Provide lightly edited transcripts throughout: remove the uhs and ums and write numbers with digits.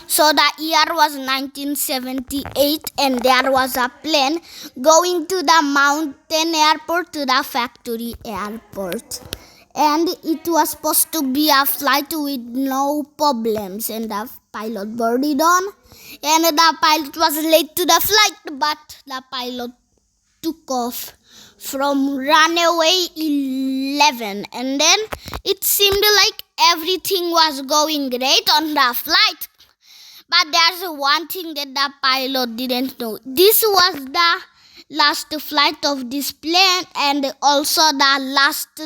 So the year was 1978, and there was a plane going to the mountain airport to the factory airport. And it was supposed to be a flight with no problems, and the pilot boarded on, and the pilot was late to the flight, but the pilot took off from runway 11, and then it seemed like everything was going great on the flight. But there's one thing that the pilot didn't know. This was the last flight of this plane, and also the last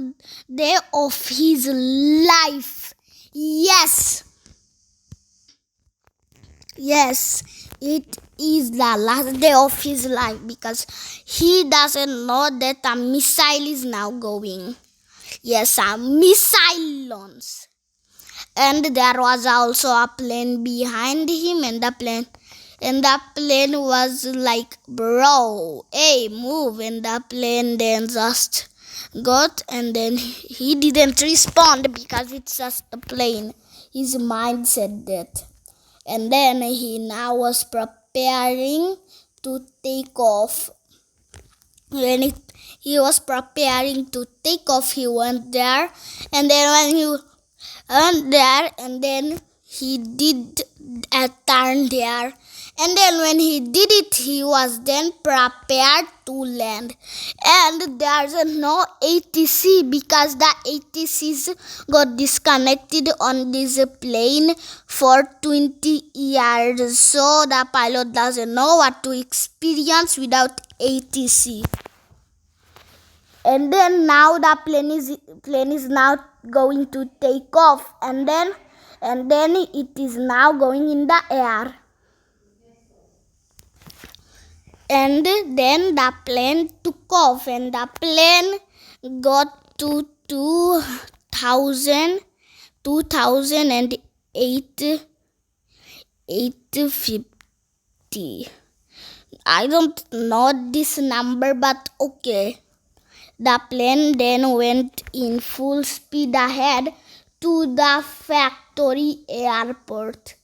day of his life. Yes, it is the last day of his life, because he doesn't know that a missile is now going. Yes, a missile launch. And there was also a plane behind him, and the plane was like, bro, hey, move. And the plane then just got, and then he didn't respond because it's just a plane. His mind said that. And then he now was preparing to take off. When he was preparing to take off, he went there, and then when he went there, and then he did a turn there, and then when he did it, he was then prepared to land. And there's no ATC, because the ATCs got disconnected on this plane for 20 years, so the pilot doesn't know what to experience without ATC. And then now the plane is now going to take off, and then it is now going in the air. And then the plane took off, and the plane got to 850. I don't know this number, but okay. The plane then went in full speed ahead to the factory airport.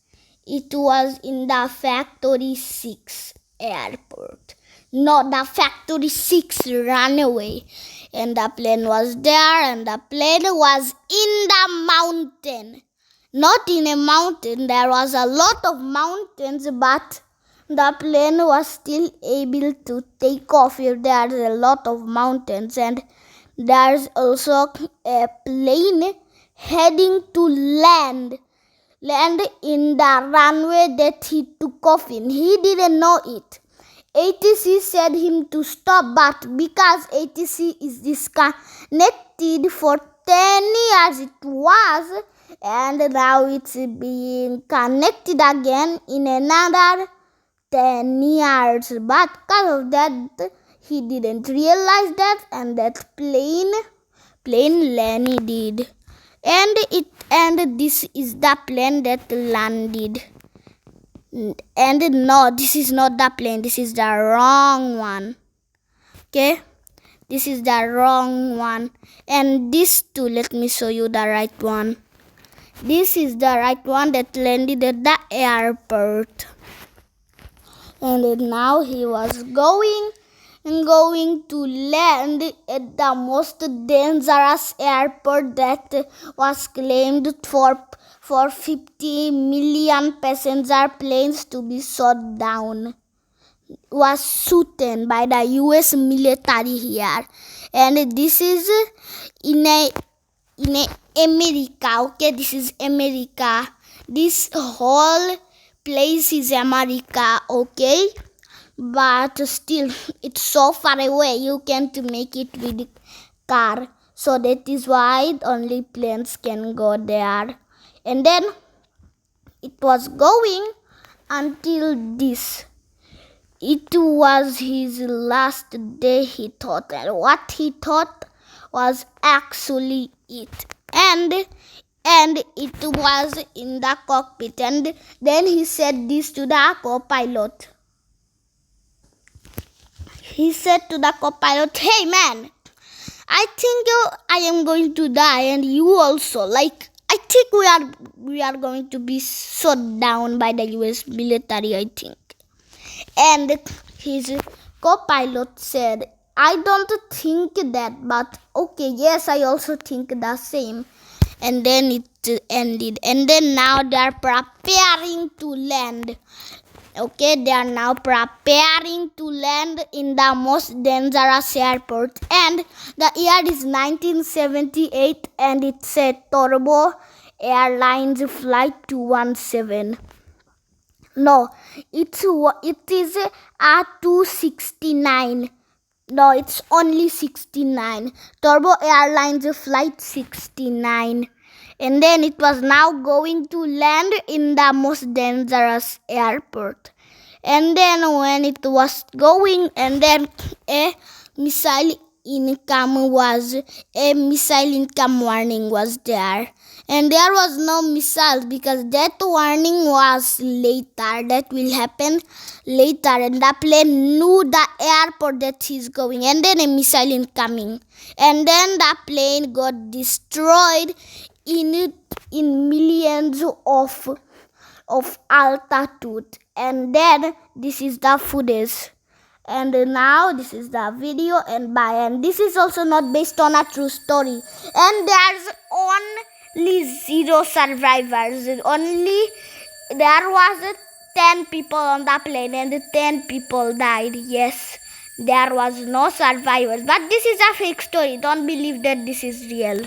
It was in the factory 6 airport, not the factory 6 runway. And the plane was there, and the plane was in the mountain. Not in a mountain, there was a lot of mountains, but the plane was still able to take off if there's a lot of mountains. And there's also a plane heading to land in the runway that he took off in. He didn't know it. ATC said him to stop, but because ATC is disconnected for 10 years it was, and now it's being connected again in another 10 years. But because of that, he didn't realize that, and that plane landed. And this is the plane that landed. And no, this is not the plane. This is the wrong one. Okay? This is the wrong one. And this too, let me show you the right one. This is the right one that landed at the airport. And now he was going to land at the most dangerous airport that was claimed for 50 million passenger planes to be shot down. Was shooten by the US military here. And this is in America. Okay, this is America. This whole place is America, okay? But still, it's so far away, you can't make it with the car. So that is why only planes can go there. And then it was going until this. It was his last day, he thought, and what he thought was actually it. And it was in the cockpit. And then he said this to the co-pilot. He said to the co-pilot, hey man, I think I am going to die, and you also. Like, I think we are going to be shot down by the US military, I think. And his co-pilot said, I don't think that, but okay, yes, I also think the same. And then it ended. And then now they are preparing to land. Okay, they are now preparing to land in the most dangerous airport. And the year is 1978 and it's a Turbo Airlines Flight 217. No, it is a 269. No, it's only 69. Turbo Airlines Flight 69. And then it was now going to land in the most dangerous airport. And then when it was going, and then a missile income warning was there. And there was no missile because that warning was later. That will happen later. And the plane knew the airport that he's going. And then a missile incoming. And then the plane got destroyed in millions of altitude. And then this is the footage. And now this is the video and bye. And this is also not based on a true story. And there's only 0 survivors. Only there was 10 people on the plane and 10 people died. Yes, there was no survivors. But this is a fake story. Don't believe that this is real.